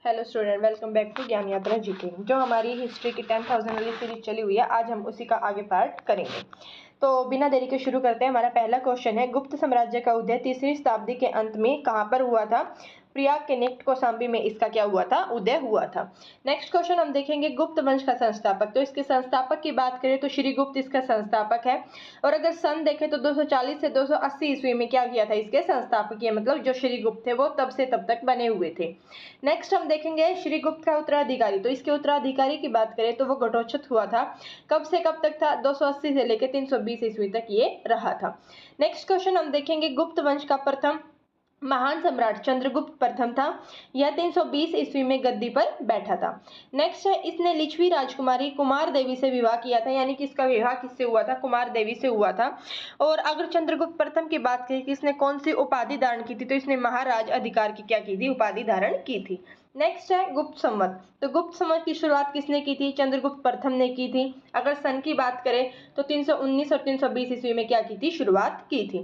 Hello student, welcome back to Gyan Yatra GK. जो हमारी history की 10,000 वाली सीरीज चली हुई है, आज हम उसी का आगे पार्ट करेंगे। तो बिना देरी के शुरू करते हैं। हमारा पहला क्वेश्चन है, गुप्त साम्राज्य का उदय 3री शताब्दी के अंत में कहाँ पर हुआ था? प्रयाग के निकट कौशाम्बी में इसका क्या हुआ था? उदय हुआ था। नेक्स्ट क्वेश्चन हम देखेंगे, गुप्त वंश का संस्थापक। तो इसके संस्थापक की बात करें तो श्रीगुप्त इसका संस्थापक है। और अगर सन देखें तो 240 से 280 ईस्वी में क्या किया था? इसके संस्थापक, मतलब जो श्रीगुप्त थे वो तब से तब तक बने हुए थे। नेक्स्ट हम देखेंगे श्रीगुप्त का उत्तराधिकारी। तो इसके उत्तराधिकारी की बात करें तो वो घटोत्कच हुआ था। कब से कब तक था? 280 से लेकर 320 ईस्वी तक ये रहा था। नेक्स्ट क्वेश्चन हम देखेंगे, गुप्त वंश का प्रथम महान सम्राट चंद्रगुप्त प्रथम था। यह 320 ईस्वी में गद्दी पर बैठा था। नेक्स्ट है, इसने लिच्छवी राजकुमारी कुमार देवी से विवाह किया था, यानी कि इसका विवाह किससे हुआ था? कुमार देवी से हुआ था। और अगर चंद्रगुप्त प्रथम की बात करें कि इसने कौन सी उपाधि धारण की थी, तो इसने महाराज अधिकार की क्या की थी? उपाधि धारण की थी। नेक्स्ट है गुप्त संवत। तो गुप्त संवत की शुरुआत किसने की थी? चंद्रगुप्त प्रथम ने की थी। अगर सन की बात करें तो 319 और 320 ईस्वी में क्या की थी? शुरुआत की थी।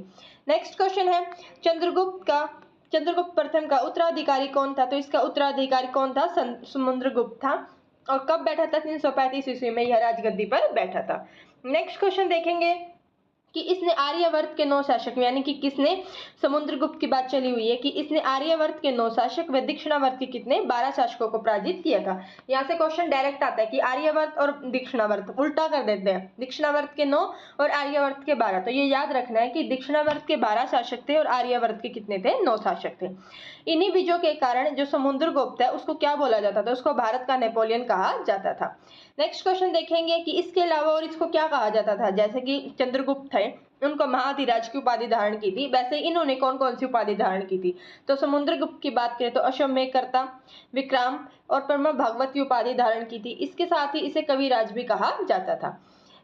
नेक्स्ट क्वेश्चन है, चंद्रगुप्त प्रथम का उत्तराधिकारी कौन था? तो इसका उत्तराधिकारी कौन था? समुद्रगुप्त था। और कब बैठा था? 335 ईस्वी में यह राजगद्दी पर बैठा था। नेक्स्ट क्वेश्चन देखेंगे कि इसने आर्यावर्त के 9 शासक, यानी कि किसने? समुद्रगुप्त की बात चली हुई है कि इसने आर्यावर्त के 9 शासक व दक्षिणावर्त के कितने? 12 शासकों को पराजित किया था। यहाँ से क्वेश्चन डायरेक्ट आता है कि आर्यावर्त और दक्षिणावर्त उल्टा कर देते हैं। दक्षिणावर्त के 9 और आर्यावर्त के 12। तो ये याद रखना है कि दक्षिणावर्त के 12 शासक थे और आर्यावर्त के कितने थे? 9 शासक थे। इन्हीं बीजों के कारण जो समुद्रगुप्त है उसको क्या बोला जाता था? उसको भारत का नेपोलियन कहा जाता था। नेक्स्ट क्वेश्चन देखेंगे कि इसके अलावा और इसको क्या कहा जाता था? जैसे कि चंद्रगुप्त थे, उनको महाधिराज की उपाधि धारण की थी, वैसे इन्होंने कौन कौन सी उपाधि धारण की थी? तो समुद्रगुप्त की बात करें तो अश्वमेधकर्ता, विक्राम और परम भागवत की उपाधि धारण की थी। इसके साथ ही इसे कविराज भी कहा जाता था।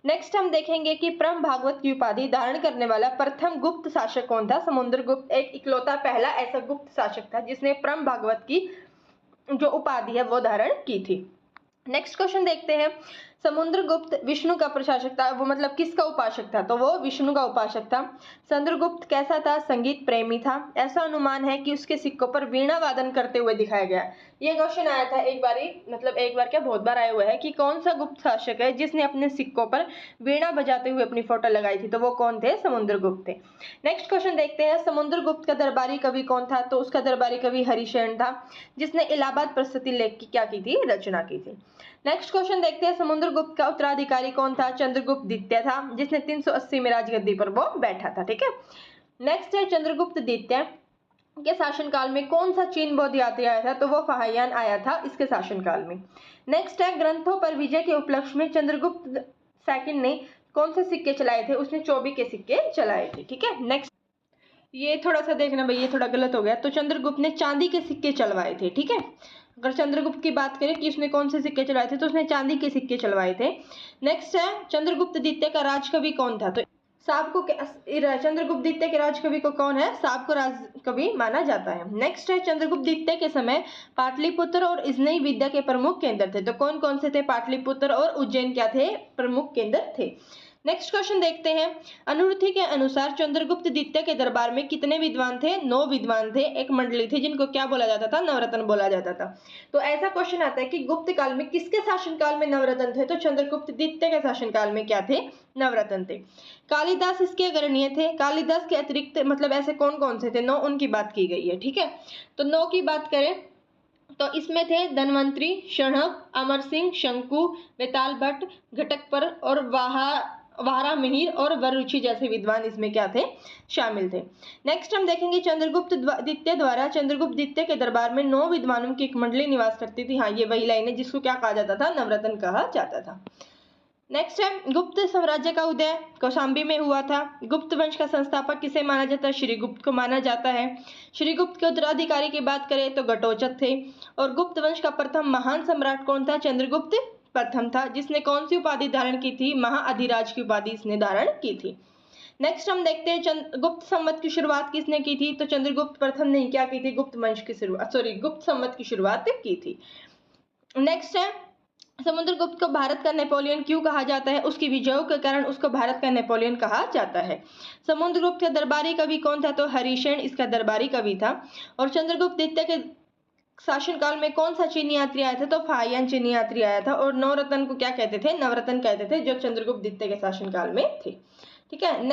नेक्स्ट हम देखेंगे कि परम भागवत की उपाधि धारण करने वाला प्रथम गुप्त शासक कौन था? समुद्रगुप्त एक इकलौता पहला ऐसा गुप्त शासक था जिसने परम भागवत की जो उपाधि है वो धारण की थी। नेक्स्ट क्वेश्चन देखते हैं, समुद्रगुप्त विष्णु का प्रशासक था, वो मतलब किसका उपासक था? तो वो विष्णु का उपासक था। चंद्रगुप्त कैसा था? संगीत प्रेमी था। ऐसा अनुमान है कि उसके सिक्कों पर वीणा वादन करते हुए दिखाया गया। ये क्वेश्चन आया था एक बारी, मतलब एक बार क्या बहुत बार आया हुआ है कि कौन सा गुप्त शासक है जिसने अपने सिक्कों पर वीणा बजाते हुए अपनी फोटो लगाई थी? तो वो कौन थे? समुद्रगुप्त थे। नेक्स्ट क्वेश्चन देखते हैं, समुद्रगुप्त का दरबारी कवि कौन था? तो उसका दरबारी कवि हरिशेन था, जिसने इलाहाबाद प्रस्तुति लेख की क्या की थी? रचना की थी। नेक्स्ट क्वेश्चन देखते हैं, समुद्रगुप्त का उत्तराधिकारी कौन था? चंद्रगुप्त द्वितीय था, जिसने 380 में राजगद्दी पर वो बैठा था। ठीक है। नेक्स्ट है, चंद्रगुप्त द्वितीय के शासनकाल में कौन सा चीन बौद्ध यात्री आया था? तो वो फाहियान आया था इसके शासनकाल में। नेक्स्ट है, ग्रंथों पर विजय के उपलक्ष्य में चंद्रगुप्त सेकंड ने कौन से सिक्के चलाए थे? उसने 24 के सिक्के चलाए थे। ठीक है। नेक्स्ट, ये थोड़ा सा देखना भाई, ये थोड़ा गलत हो गया। तो चंद्रगुप्त ने चांदी के सिक्के चलवाए थे। ठीक है। अगर चंद्रगुप्त की बात करें कि उसने कौन से सिक्के चलाए थे, तो उसने चांदी के सिक्के चलवाए थे। नेक्स्ट है, चंद्रगुप्त द्वितीय का राजकवि कौन था? तो चंद्रगुप्त द्वितीय के राजकवि को कौन है? साब को राजकवि माना जाता है। नेक्स्ट है, चंद्रगुप्त द्वितीय के समय पाटलिपुत्र और इजनई विद्या के प्रमुख केंद्र थे। तो कौन कौन से थे? पाटलिपुत्र और उज्जैन क्या थे? प्रमुख केंद्र थे। नेक्स्ट क्वेश्चन देखते हैं, अनुरुद्धि के अनुसार चंद्रगुप्त द्वितीय के दरबार में कितने विद्वान थे? 9 विद्वान थे। एक मंडली थी जिनको क्या बोला जाता था? नवरत्न बोला जाता था। तो ऐसा क्वेश्चन आता है कि गुप्त काल में किसके शासनकाल में नवरत्न थे? तो चंद्रगुप्त द्वितीय के शासनकाल में क्या थे? नवरत्न थे। कालिदास इसके अग्रणीय थे। कालिदास के अतिरिक्त मतलब ऐसे कौन कौन से थे? 9 उनकी बात की गई है। ठीक है। तो 9 की बात करें तो इसमें थे धनवंतरी, शणक, अमर सिंह, शंकु, बेताल भट्ट, घटकपर और वाहरा मिहिर और वरुचि जैसे विद्वान इसमें क्या थे? शामिल थे। नेक्स्ट हम देखेंगे, चंद्रगुप्त द्वितीय द्वारा चंद्रगुप्त द्वितीय के दरबार में 9 विद्वानों की एक मंडली निवास करती थी। हाँ, ये वही लाइन है जिसको क्या कहा जाता था? नवरत्न कहा जाता था। नेक्स्ट है, गुप्त साम्राज्य का उदय कौशाम्बी में हुआ था। गुप्त वंश का संस्थापक किसे माना जाता है? श्रीगुप्त को माना जाता है। श्रीगुप्त के उत्तराधिकारी की बात करें तो घटोत्कच थे। और गुप्त वंश का प्रथम महान सम्राट कौन था? चंद्रगुप्त प्रथम था, जिसने कौन सी उपाधि धारण की थी? महाअधिराज की उपाधि इसने धारण की थी। नेक्स्ट हम देखते हैं, गुप्त संवत की शुरुआत किसने की थी? तो चंद्रगुप्त प्रथम ने क्या की थी? गुप्त वंश की शुरुआत, गुप्त संवत की शुरुआत की थी। नेक्स्ट है, समुद्रगुप्त को भारत का नेपोलियन क्यों कहा जाता है? उसकी विजयों के कारण उसको भारत का नेपोलियन कहा जाता है। समुद्रगुप्त का दरबारी कवि कौन था? तो हरिशेन इसका दरबारी कवि था। और चंद्रगुप्त द्वितीय के शासनकाल में कौन सा चीनी यात्री आया था? तो फाहियान चीनी यात्री आया था। और नवरत्न को क्या कहते थे? नवरत्न कहते थे, जो चंद्रगुप्त द्वितीय के शासनकाल में थे। ठीक है,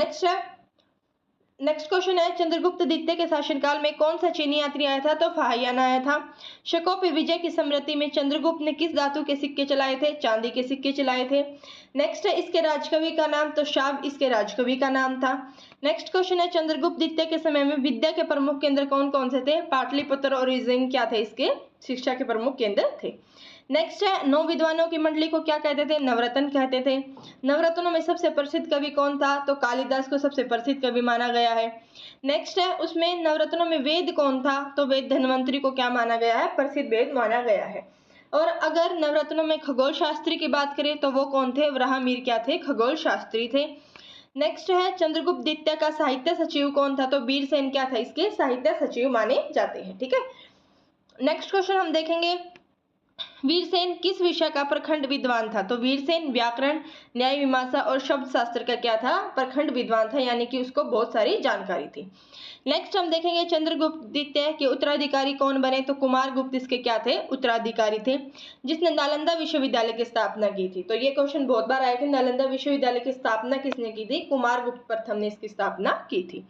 नेक्स्ट क्वेश्चन है, चंद्रगुप्त द्वितीय के शासनकाल में कौन सा चीनी यात्री आया था? तो फाहियान आया था। शकों पे विजय की स्मृति में चंद्रगुप्त ने किस धातु के सिक्के चलाए थे? चांदी के सिक्के चलाए थे। नेक्स्ट है, इसके राजकवि का नाम? तो शाब इसके राजकवि का नाम था। नेक्स्ट क्वेश्चन है, चंद्रगुप्त द्वितीय के समय में विद्या के प्रमुख केंद्र कौन कौन से थे? पाटलिपुत्र और उज्जैन क्या थे? इसके शिक्षा के प्रमुख केंद्र थे। नेक्स्ट है, 9 विद्वानों की मंडली को क्या कहते थे? नवरत्न कहते थे। नवरत्नों में सबसे प्रसिद्ध कवि कौन था? तो कालिदास को सबसे प्रसिद्ध कवि माना गया है। नेक्स्ट है, उसमें नवरत्नों में वेद कौन था? तो वेद धन्वंतरी को क्या माना गया है? प्रसिद्ध वेद माना गया है। और अगर नवरत्नों में खगोल शास्त्री की बात करें तो वो कौन थे? वराहमिहिर क्या थे? खगोल शास्त्री थे। नेक्स्ट है, चंद्रगुप्त द्वितीय का साहित्य सचिव कौन था? तो वीरसेन क्या था? इसके साहित्य सचिव माने जाते हैं। ठीक है, नेक्स्ट क्वेश्चन हम देखेंगे, वीरसेन किस विषय का प्रखंड विद्वान था? तो वीरसेन व्याकरण, न्याय मीमांसा और शब्द शास्त्र का क्या था? प्रखंड विद्वान था, यानी कि उसको बहुत सारी जानकारी थी। नेक्स्ट हम देखेंगे, चंद्रगुप्त द्वितीय के उत्तराधिकारी कौन बने? तो कुमारगुप्त इसके क्या थे? उत्तराधिकारी थे, जिसने नालंदा विश्वविद्यालय की स्थापना की थी। तो ये क्वेश्चन बहुत बार आया कि नालंदा विश्वविद्यालय की स्थापना किसने की थी? कुमारगुप्त प्रथम ने इसकी स्थापना की थी।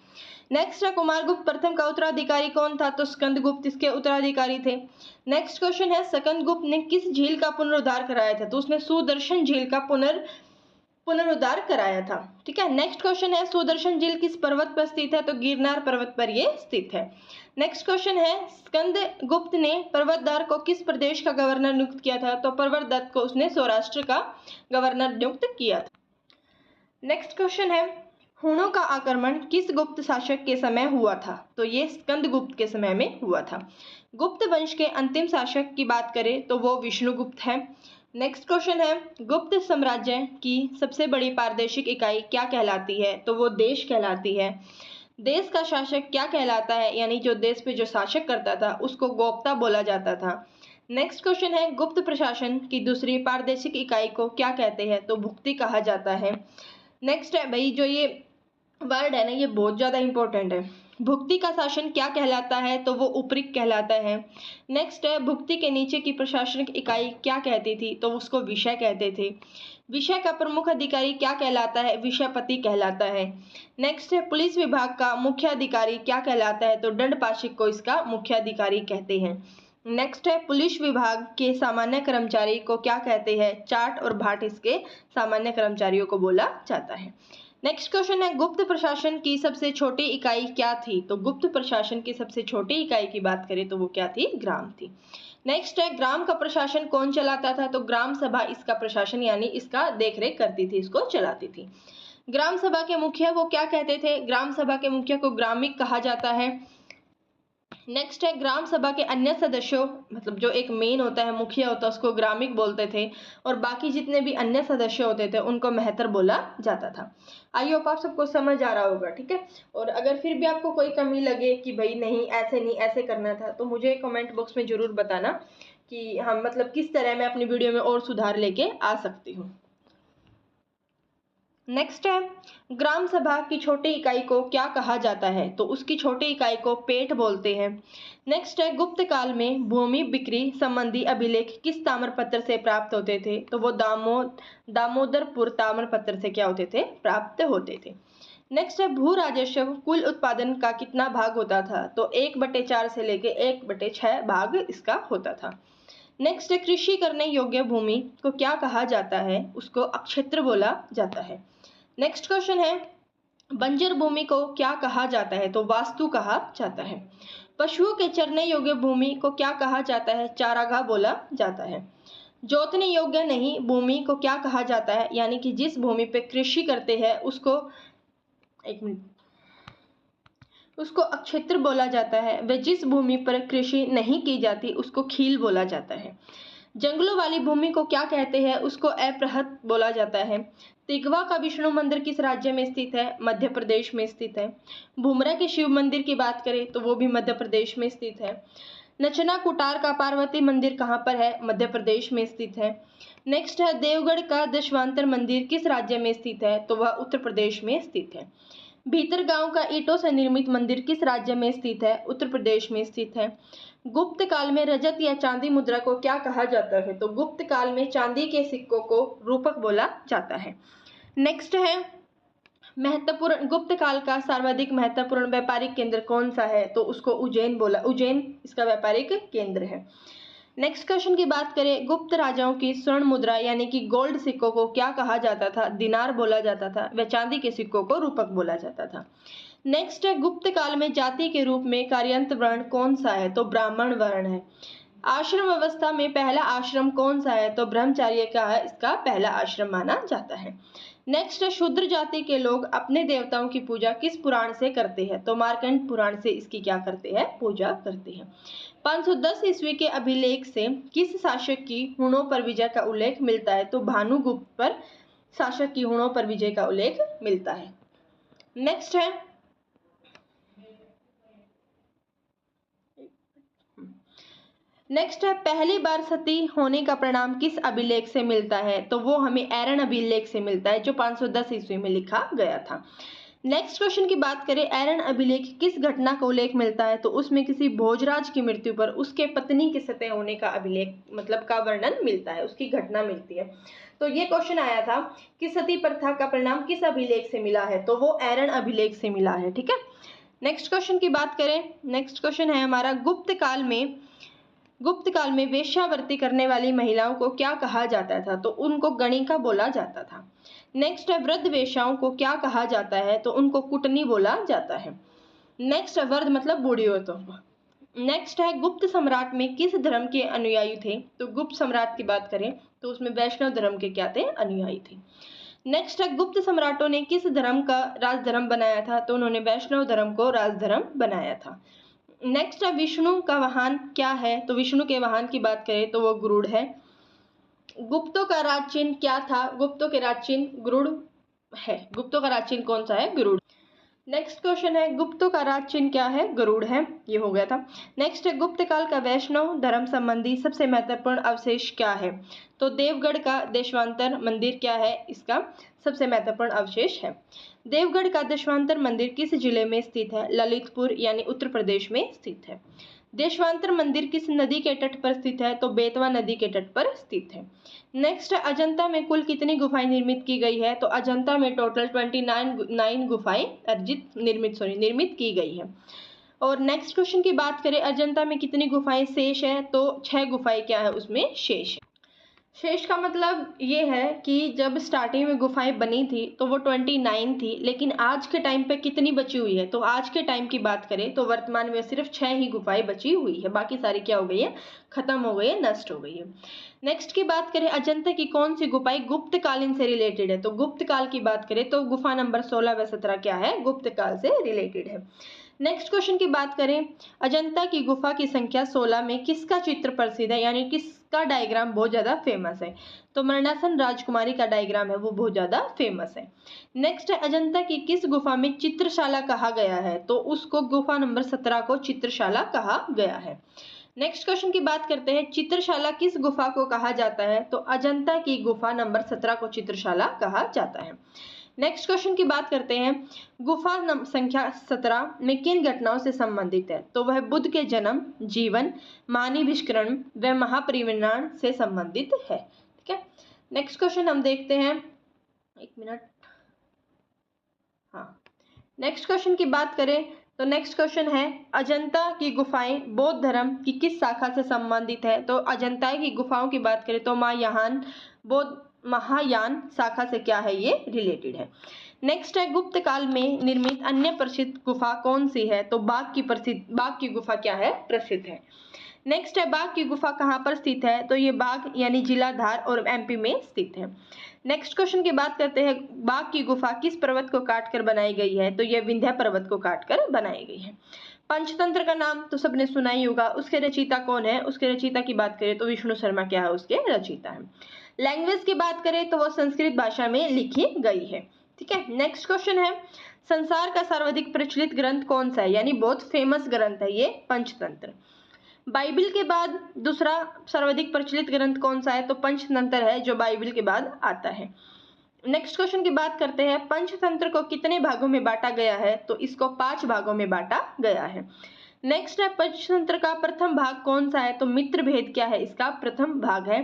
नेक्स्ट है, कुमारगुप्त प्रथम का उत्तराधिकारी कौन था? तो स्कंदगुप्त इसके उत्तराधिकारी थे। नेक्स्ट क्वेश्चन है, स्कंदगुप्त ने किस झील का पुनरुद्धार कराया था? तो उसने सुदर्शन झील का पुनरुद्धार कराया था। ठीक है, नेक्स्ट क्वेश्चन है, सुदर्शन झील किस पर्वत पर स्थित है? तो गिरनार पर्वत पर यह स्थित है। नेक्स्ट क्वेश्चन है, स्कंदगुप्त ने प्रवरदत्त को किस प्रदेश का गवर्नर नियुक्त किया था? तो प्रवरदत्त को उसने सौराष्ट्र का गवर्नर नियुक्त किया था। नेक्स्ट क्वेश्चन है, हुणों का आक्रमण किस गुप्त शासक के समय हुआ था? तो ये स्कंदगुप्त के समय में हुआ था। गुप्त वंश के अंतिम शासक की बात करें तो वो विष्णुगुप्त है। नेक्स्ट क्वेश्चन है, गुप्त साम्राज्य की सबसे बड़ी प्रादेशिक इकाई क्या कहलाती है? तो वो देश कहलाती है। देश का शासक क्या कहलाता है? यानी जो देश पे जो शासक करता था उसको गोप्ता बोला जाता था। नेक्स्ट क्वेश्चन है, गुप्त प्रशासन की दूसरी प्रादेशिक इकाई को क्या कहते हैं? तो भुक्ति कहा जाता है। नेक्स्ट है भाई, जो ये वर्ड है ना, ये बहुत ज्यादा इंपॉर्टेंट है। भुक्ति का शासन क्या कहलाता है? तो वो उपरिक कहलाता है। नेक्स्ट है, भुक्ति के नीचे की प्रशासनिक इकाई क्या कहती थी? तो उसको विषय कहते थे। विषय का प्रमुख अधिकारी क्या कहलाता है? विषयपति कहलाता है। नेक्स्ट है, पुलिस विभाग का मुख्य अधिकारी क्या कहलाता है? तो दंडपाशिक को इसका मुख्य अधिकारी कहते हैं। नेक्स्ट है, पुलिस विभाग के सामान्य कर्मचारी को क्या कहते हैं? चाट और भाट इसके सामान्य कर्मचारियों को बोला जाता है। नेक्स्ट क्वेश्चन है, गुप्त प्रशासन की सबसे छोटी इकाई क्या थी? तो गुप्त प्रशासन की सबसे छोटी इकाई की बात करें तो वो क्या थी? ग्राम थी। नेक्स्ट है, ग्राम का प्रशासन कौन चलाता था? तो ग्राम सभा इसका प्रशासन यानी इसका देखरेख करती थी, इसको चलाती थी। ग्राम सभा के मुखिया को क्या कहते थे? ग्राम सभा के मुखिया को ग्रामिक कहा जाता है। नेक्स्ट है, ग्राम सभा के अन्य सदस्यों, मतलब जो एक मेन होता है, मुखिया होता है, उसको ग्रामिक बोलते थे, और बाकी जितने भी अन्य सदस्य होते थे उनको मेहतर बोला जाता था। आई होप आप सबको समझ आ रहा होगा। ठीक है, और अगर फिर भी आपको कोई कमी लगे कि भाई नहीं ऐसे करना था, तो मुझे कमेंट बॉक्स में जरूर बताना कि हम मतलब किस तरह मैं अपनी वीडियो में और सुधार लेके आ सकती हूँ। नेक्स्ट है, ग्राम सभा की छोटी इकाई को क्या कहा जाता है? तो उसकी छोटी इकाई को पेट बोलते हैं। नेक्स्ट है, गुप्त काल में भूमि बिक्री संबंधी अभिलेख किस ताम्रपत्र से प्राप्त होते थे? तो वो दामोदरपुर ताम्रपत्र से क्या होते थे? प्राप्त होते थे। नेक्स्ट है, भू राजस्व कुल उत्पादन का कितना भाग होता था? तो 1/4 से लेके 1/6 भाग इसका होता था। नेक्स्ट है, कृषि करने योग्य भूमि को क्या कहा जाता है? उसको अक्षेत्र बोला जाता है। नेक्स्ट क्वेश्चन है, बंजर भूमि को क्या कहा जाता है? तो वास्तु कहा जाता है। पशुओं के चरने योग्य भूमि को क्या कहा जाता है? चारागाह बोला जाता है। जोतने योग्य नहीं भूमि को क्या कहा जाता है? यानी कि जिस भूमि पे कृषि करते हैं उसको उसको अक्षेत्र बोला जाता है। व जिस भूमि पर कृषि नहीं की जाती उसको खील बोला जाता है। जंगलों वाली भूमि को क्या कहते हैं? उसको अपृहत बोला जाता है। तिगवा का विष्णु मंदिर किस राज्य में स्थित है? मध्य प्रदेश में स्थित है। भूमरा के शिव मंदिर की बात करें तो वो भी मध्य प्रदेश में स्थित है। नचना कुटार का पार्वती मंदिर कहाँ पर है? मध्य प्रदेश में स्थित है। नेक्स्ट है, देवगढ़ का दशवांतर मंदिर किस राज्य में स्थित है? तो वह उत्तर प्रदेश में स्थित है। भीतर गांव का ईंटों से निर्मित मंदिर किस राज्य में स्थित है? उत्तर प्रदेश में स्थित है। गुप्त काल में रजत या चांदी मुद्रा को क्या कहा जाता है? तो गुप्त काल में चांदी के सिक्कों को रूपक बोला जाता है। नेक्स्ट है महत्वपूर्ण गुप्त काल का सर्वाधिक महत्वपूर्ण व्यापारिक केंद्र कौन सा है? तो उसको उज्जैन इसका व्यापारिक केंद्र है। नेक्स्ट क्वेश्चन की बात करें, गुप्त राजाओं की स्वर्ण मुद्रा यानी कि गोल्ड सिक्कों को क्या कहा जाता था? दिनार बोला जाता था व चांदी के सिक्कों को रूपक बोला जाता था। नेक्स्ट है गुप्त काल में जाति के रूप में कार्यंत वर्ण कौन सा है? तो ब्राह्मण वर्ण है। आश्रम व्यवस्था में पहला आश्रम कौन सा है? तो ब्रह्मचर्य का है इसका पहला आश्रम माना जाता है। नेक्स्ट है शूद्र जाति के लोग अपने देवताओं की पूजा किस पुराण से करते हैं? तो मार्कंड पुराण से इसकी क्या करते हैं? पूजा करते हैं। 510 ईस्वी के अभिलेख से किस शासक की हुणों पर विजय का उल्लेख मिलता है? तो भानुगुप्त पर शासक की हुणों पर विजय का उल्लेख मिलता है। नेक्स्ट है पहली बार सती होने का परिणाम किस अभिलेख से मिलता है? तो वो हमें एरन अभिलेख से मिलता है जो 510 ईस्वी में लिखा गया था। नेक्स्ट क्वेश्चन की बात करें, एरन अभिलेख किस घटना का उल्लेख मिलता है? तो उसमें किसी भोजराज की मृत्यु पर उसके पत्नी के सती होने का अभिलेख मतलब का वर्णन मिलता है, उसकी घटना मिलती है। तो ये क्वेश्चन आया था कि सती प्रथा का परिणाम किस अभिलेख से मिला है? तो वो एरन अभिलेख से मिला है। ठीक है, नेक्स्ट क्वेश्चन की बात करें, नेक्स्ट क्वेश्चन है हमारा, गुप्त काल में वेश्यावृत्ति करने वाली महिलाओं को क्या कहा जाता था? तो उनको गणिका बोला जाता था। नेक्स्ट है वृद्ध वेश्याओं को क्या कहा जाता है? तो उनको कुटनी बोला जाता है। नेक्स्ट है वृद्ध मतलब बूढ़ी औरतों को। नेक्स्ट है गुप्त सम्राट में किस धर्म के अनुयायी थे? तो गुप्त सम्राट की बात करें तो उसमें वैष्णव धर्म के क्या थे? अनुयायी थे। नेक्स्ट है गुप्त सम्राटों ने किस धर्म का राजधर्म बनाया था? तो उन्होंने वैष्णव धर्म को राजधर्म बनाया था। नेक्स्ट है विष्णु का वाहन क्या है? तो विष्णु के वाहन की बात करें तो वो गरुड़ है। गुप्तों का राज चिन्ह क्या था? गुप्तों के राज चिन्ह गरुड़ है। गुप्तों का राज चिन्ह कौन सा है? गरुड़। नेक्स्ट क्वेश्चन है गुप्तों का राज चिन्ह क्या है? गरुड़ है। ये हो गया था। नेक्स्ट है गुप्त काल का वैष्णव धर्म संबंधी सबसे महत्वपूर्ण अवशेष क्या है? तो देवगढ़ का देशवांतर मंदिर क्या है? इसका सबसे महत्वपूर्ण अवशेष है। देवगढ़ का देशवांतर मंदिर किस जिले में स्थित है? ललितपुर यानी उत्तर प्रदेश में स्थित है। देशवांतर मंदिर किस नदी के तट पर स्थित है? तो बेतवा नदी के तट पर स्थित है। नेक्स्ट, अजंता में कुल कितनी गुफाएं निर्मित की गई है? तो अजंता में टोटल 29 गुफाएं निर्मित की गई है। और नेक्स्ट क्वेश्चन की बात करें, अजंता में कितनी गुफाएं शेष है? तो 6 गुफाएं क्या है उसमें शेष है। शेष का मतलब ये है कि जब स्टार्टिंग में गुफाएं बनी थी तो वो 29 थी, लेकिन आज के टाइम पे कितनी बची हुई है? तो आज के टाइम की बात करें तो वर्तमान में सिर्फ 6 ही गुफाएं बची हुई है, बाकी सारी क्या हो गई है? खत्म हो गई है, नष्ट हो गई है। नेक्स्ट की बात करें, अजंता की कौन सी गुफाएं गुप्त कालीन से रिलेटेड है? तो गुप्त काल की बात करें तो गुफा नंबर 16 व 17 क्या है? गुप्त काल से रिलेटेड है। नेक्स्ट क्वेश्चन की बात करें, अजंता की गुफा की संख्या 16 में किसका चित्र प्रसिद्ध है, यानी किसका डायग्राम बहुत ज्यादा फेमस है? तो मरणासन राजकुमारी का डायग्राम है वो बहुत ज्यादा फेमस है। नेक्स्ट है, अजंता की किस गुफा में चित्रशाला कहा गया है? तो उसको गुफा नंबर 17 को चित्रशाला कहा गया है। नेक्स्ट क्वेश्चन की बात करते हैं, चित्रशाला किस गुफा को कहा जाता है? तो अजंता की गुफा नंबर 17 को चित्रशाला कहा जाता है। नेक्स्ट क्वेश्चन की बात करते हैं, गुफा संख्या 17 में किन घटनाओं से संबंधित है? तो वह बुद्ध के जन्म, जीवन, महानिष्करण व महापरिनिर्वाण से संबंधित है। ठीक है, नेक्स्ट क्वेश्चन हम देखते हैं, एक मिनट। हाँ, नेक्स्ट क्वेश्चन की बात करें तो नेक्स्ट क्वेश्चन है, अजंता की गुफाएं बौद्ध धर्म की किस शाखा से संबंधित है? तो अजंता की गुफाओं की बात करें तो महायान शाखा से क्या है? ये रिलेटेड है। नेक्स्ट है, गुप्त काल में निर्मित अन्य प्रसिद्ध गुफा कौन सी है? तो बाघ की गुफा क्या है? प्रसिद्ध है। नेक्स्ट है, बाघ की गुफा कहाँ पर स्थित है? तो ये बाघ यानी जिला धार और एमपी में स्थित है। नेक्स्ट क्वेश्चन की बात करते हैं, बाघ की गुफा किस पर्वत को काटकर बनाई गई है? तो यह विंध्य पर्वत को काटकर बनाई गई है। पंचतंत्र का नाम तो सबने सुना ही होगा, उसके रचयिता कौन है? उसके रचयिता की बात करें तो विष्णु शर्मा क्या है? उसके रचयिता है। लैंग्वेज की बात करें तो वो संस्कृत भाषा में लिखी गई है। ठीक है, नेक्स्ट क्वेश्चन है, संसार का सर्वाधिक प्रचलित ग्रंथ कौन सा है? यानी बहुत फेमस ग्रंथ है ये पंचतंत्र। बाइबिल के बाद दूसरा सर्वाधिक प्रचलित ग्रंथ कौन सा है? तो पंचतंत्र है जो बाइबिल के बाद आता है। नेक्स्ट क्वेश्चन की बात करते हैं, पंचतंत्र को कितने भागों में बांटा गया है? तो इसको 5 भागों में बांटा गया है। नेक्स्ट है पंचतंत्र का प्रथम भाग कौन सा है, तो मित्र भेद क्या है, इसका प्रथम भाग है।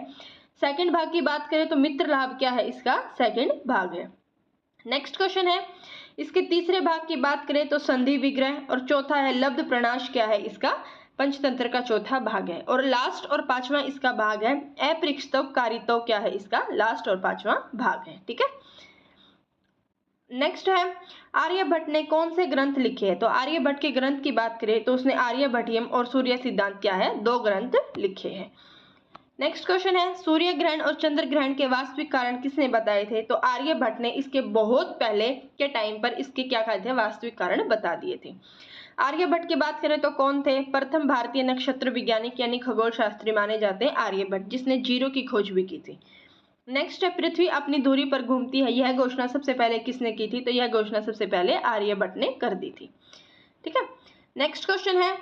सेकंड भाग की बात करें तो मित्र लाभ क्या है, इसका सेकंड भाग है। नेक्स्ट क्वेश्चन है, इसके तीसरे भाग की बात करें तो संधि विग्रह, और चौथा है लब्ध प्रणाश क्या है, इसका पंचतंत्र का चौथा भाग है। और लास्ट और पांचवा इसका भाग है अपृष्ठव कारितव क्या है, इसका लास्ट और पांचवा भाग है। ठीक है, नेक्स्ट है आर्यभट्ट ने कौन से ग्रंथ लिखे हैं, तो आर्यभट्ट के ग्रंथ की बात करें तो उसने आर्यभट्टियम और सूर्य सिद्धांत क्या है, 2 ग्रंथ लिखे हैं। नेक्स्ट क्वेश्चन है, सूर्य ग्रहण और चंद्र ग्रहण के वास्तविक कारण किसने बताए थे, तो आर्यभट्ट ने इसके बहुत पहले के टाइम पर इसके क्या कहे थे, वास्तविक कारण बता दिए थे। आर्यभट्ट की बात करें तो कौन थे, प्रथम भारतीय नक्षत्र वैज्ञानिक यानी खगोल शास्त्री माने जाते हैं आर्यभट्ट, जिसने जीरो की खोज भी की थी। नेक्स्ट है पृथ्वी अपनी धुरी पर घूमती है, यह घोषणा सबसे पहले किसने की थी, तो यह घोषणा सबसे पहले आर्यभट्ट ने कर दी थी। ठीक है, नेक्स्ट क्वेश्चन है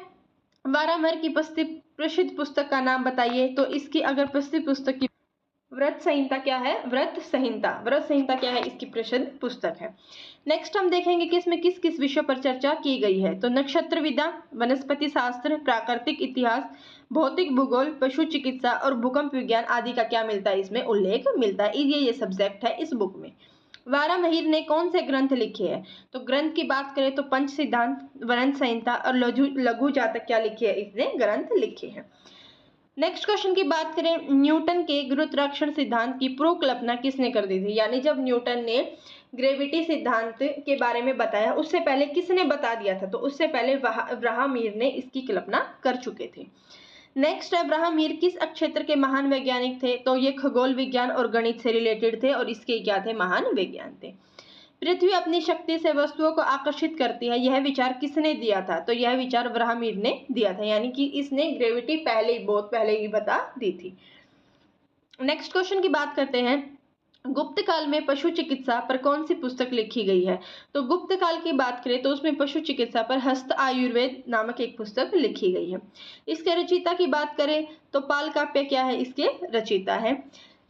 वारामर की प्रसिद्ध पुस्तक का नाम बताइए, तो इसकी अगर प्रसिद्ध पुस्तक की व्रत संहिता क्या है, व्रत संहिता क्या है, इसकी प्रसिद्ध पुस्तक है। नेक्स्ट हम देखेंगे कि इसमें किस किस विषय पर चर्चा की गई है, तो नक्षत्र विद्या, वनस्पति शास्त्र, प्राकृतिक इतिहास, भौतिक भूगोल, पशु चिकित्सा और भूकंप विज्ञान आदि का क्या मिलता है, इसमें उल्लेख मिलता है। ये सब्जेक्ट है इस बुक में। वारामहिर ने कौन से ग्रंथ लिखे हैं, तो ग्रंथ की बात करें तो पंच सिद्धांत, वर्ण संहिता और लघु जातक क्या लिखे हैं, इसने ग्रंथ लिखे हैं। नेक्स्ट क्वेश्चन की बात करें, न्यूटन के गुरुत्वाकर्षण सिद्धांत की पूर्व कल्पना किसने कर दी थी, यानी जब न्यूटन ने ग्रेविटी सिद्धांत के बारे में बताया उससे पहले किसने बता दिया था, तो उससे पहले वारामहिर ने इसकी कल्पना कर चुके थे। नेक्स्ट है वारामहिर किस क्षेत्र के महान वैज्ञानिक थे, तो ये खगोल विज्ञान और गणित से रिलेटेड थे और इसके क्या थे, महान वैज्ञानिक थे। पृथ्वी अपनी शक्ति से वस्तुओं को आकर्षित करती है, यह विचार किसने दिया था, तो यह विचार वारामहिर ने दिया था, यानी कि इसने ग्रेविटी बहुत पहले ही बता दी थी। नेक्स्ट क्वेश्चन की बात करते हैं, गुप्त काल में पशु चिकित्सा पर कौन सी पुस्तक लिखी गई है, तो गुप्त काल की बात करें तो उसमें पशु चिकित्सा पर हस्त आयुर्वेद नामक एक पुस्तक लिखी गई है। इसके रचयिता की बात करें तो पाल काव्य क्या है, इसके रचयिता है।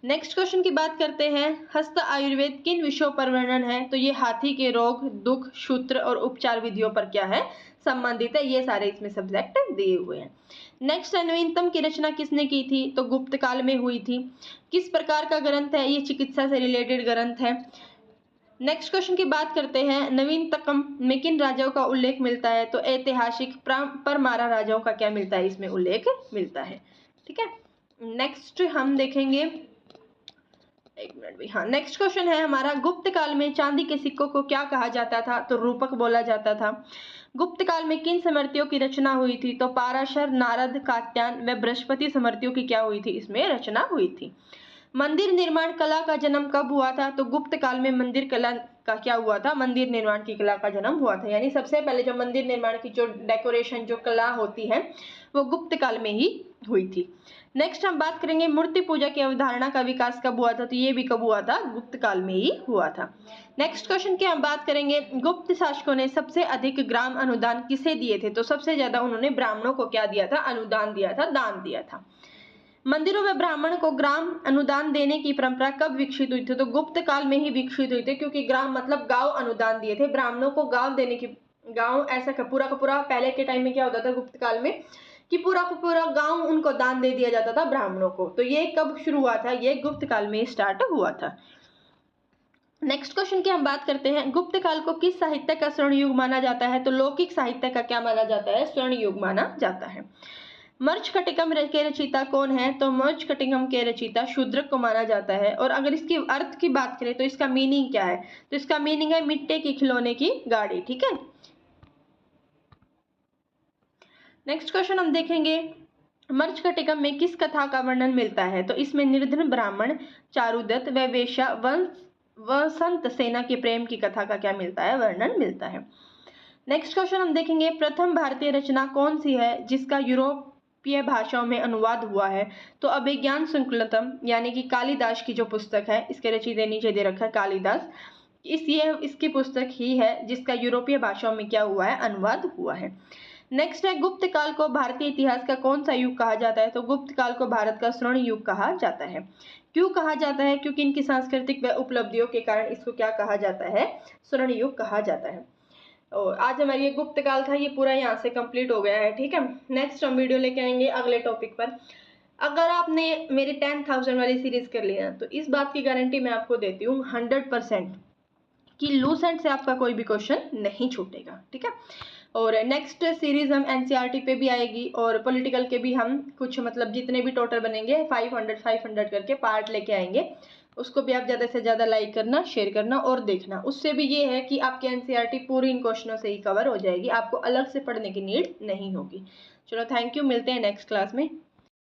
नेक्स्ट क्वेश्चन की बात करते हैं, हस्त आयुर्वेद किन विषयों पर वर्णन है, तो ये हाथी के रोग, दुख, सूत्र और उपचार विधियों पर क्या है, संबंधित है। ये सारे इसमें सब्जेक्ट दिए हुए हैं। नेक्स्ट है नवीनतम की रचना किसने की थी, तो गुप्त काल में हुई थी। किस प्रकार का ग्रंथ है, ये चिकित्सा से रिलेटेड ग्रंथ है। नेक्स्ट क्वेश्चन की बात करते हैं, नवीनतम में किन राजाओं का उल्लेख मिलता है, तो ऐतिहासिक परमारा राजाओं का क्या मिलता है, इसमें उल्लेख मिलता है। ठीक है, नेक्स्ट हम देखेंगे, एक मिनट भी, हाँ, नेक्स्ट क्वेश्चन है हमारा, गुप्त काल में चांदी के सिक्कों को क्या कहा जाता था, तो रूपक बोला जाता था। गुप्त काल में किन स्मृतियों की रचना हुई थी, तो पाराशर, नारद, कात्यायन व बृहस्पति स्मृतियों की क्या हुई थी, इसमें रचना हुई थी। मंदिर निर्माण कला का जन्म कब हुआ था, तो गुप्त काल में मंदिर कला का क्या हुआ था, मंदिर निर्माण की कला का जन्म हुआ था, यानी सबसे पहले जो मंदिर निर्माण की जो डेकोरेशन जो कला होती है वो गुप्त काल में ही हुई थी। नेक्स्ट हम बात करेंगे मूर्ति पूजा की अवधारणा का विकास कब हुआ था, तो ये भी कब हुआ था, गुप्त काल में ही हुआ था। नेक्स्ट क्वेश्चन की हम बात करेंगे, गुप्त शासकों ने सबसे अधिक ग्राम अनुदान किसे दिए थे, तो सबसे ज्यादा उन्होंने ब्राह्मणों को क्या दिया था, अनुदान दिया था, दान दिया था। मंदिरों में ब्राह्मण को ग्राम अनुदान देने की परंपरा कब विकसित हुई थी, तो गुप्त काल में ही विकसित हुई थी, क्योंकि ग्राम मतलब गांव अनुदान दिए थे ब्राह्मणों को, गांव देने की, गांव ऐसा का पूरा पहले के टाइम में क्या होता था गुप्त काल में कि पूरा का पूरा गांव उनको दान दे दिया जाता था ब्राह्मणों को। तो ये कब शुरू हुआ था, ये गुप्त काल में स्टार्ट हुआ था। नेक्स्ट क्वेश्चन की हम बात करते हैं, गुप्त काल को किस साहित्य का स्वर्ण युग माना जाता है, तो लौकिक साहित्य का क्या माना जाता है, स्वर्ण युग माना जाता है। मर्चकटिकम के रचयिता कौन है, तो मर्चकटिकम के रचयिता शूद्रक को माना जाता है। और अगर इसकी अर्थ की बात करें तो इसका मीनिंग क्या है, तो इसका मीनिंग है मिट्टी की खिलौने की गाड़ी। ठीक है, नेक्स्ट क्वेश्चन हम देखेंगे, मर्चकटिकम में किस कथा का वर्णन मिलता है, तो इसमें निर्धन ब्राह्मण, चारुदत्त व वेश्या वसंत सेना के प्रेम की कथा का क्या मिलता है, वर्णन मिलता है। नेक्स्ट क्वेश्चन हम देखेंगे, प्रथम भारतीय रचना कौन सी है जिसका यूरोपीय भाषाओं में अनुवाद हुआ है, तो अभिज्ञान संकुलतम यानी कि कालिदास की जो पुस्तक है, इसके रचयिता नीचे दे रखा है कालिदास, इसकी पुस्तक ही है जिसका यूरोपीय भाषाओं में क्या हुआ है, अनुवाद हुआ है। नेक्स्ट है, गुप्त काल को भारतीय इतिहास का कौन सा युग कहा जाता है, तो गुप्त काल को भारत का स्वर्ण युग कहा जाता है। क्यों कहा जाता है, क्योंकि इनकी सांस्कृतिक व उपलब्धियों के कारण इसको क्या कहा जाता है, स्वर्ण युग कहा जाता है। और आज हमारी ये गुप्त काल था, ये पूरा यहाँ से कंप्लीट हो गया है। ठीक है, नेक्स्ट हम वीडियो लेके आएंगे अगले टॉपिक पर। अगर आपने मेरी 10,000 वाली सीरीज कर ली ना, तो इस बात की गारंटी मैं आपको देती हूँ 100% कि लूसेंट से आपका कोई भी क्वेश्चन नहीं छूटेगा। ठीक है, और नेक्स्ट सीरीज हम एनसीईआरटी पे भी आएगी, और पॉलिटिकल के भी हम कुछ मतलब जितने भी टोटल बनेंगे 500 करके पार्ट लेके आएंगे। उसको भी आप ज़्यादा से ज़्यादा लाइक करना, शेयर करना और देखना। उससे भी ये है कि आपकी एनसीईआरटी पूरी इन क्वेश्चनों से ही कवर हो जाएगी, आपको अलग से पढ़ने की नीड नहीं होगी। चलो, थैंक यू, मिलते हैं नेक्स्ट क्लास में।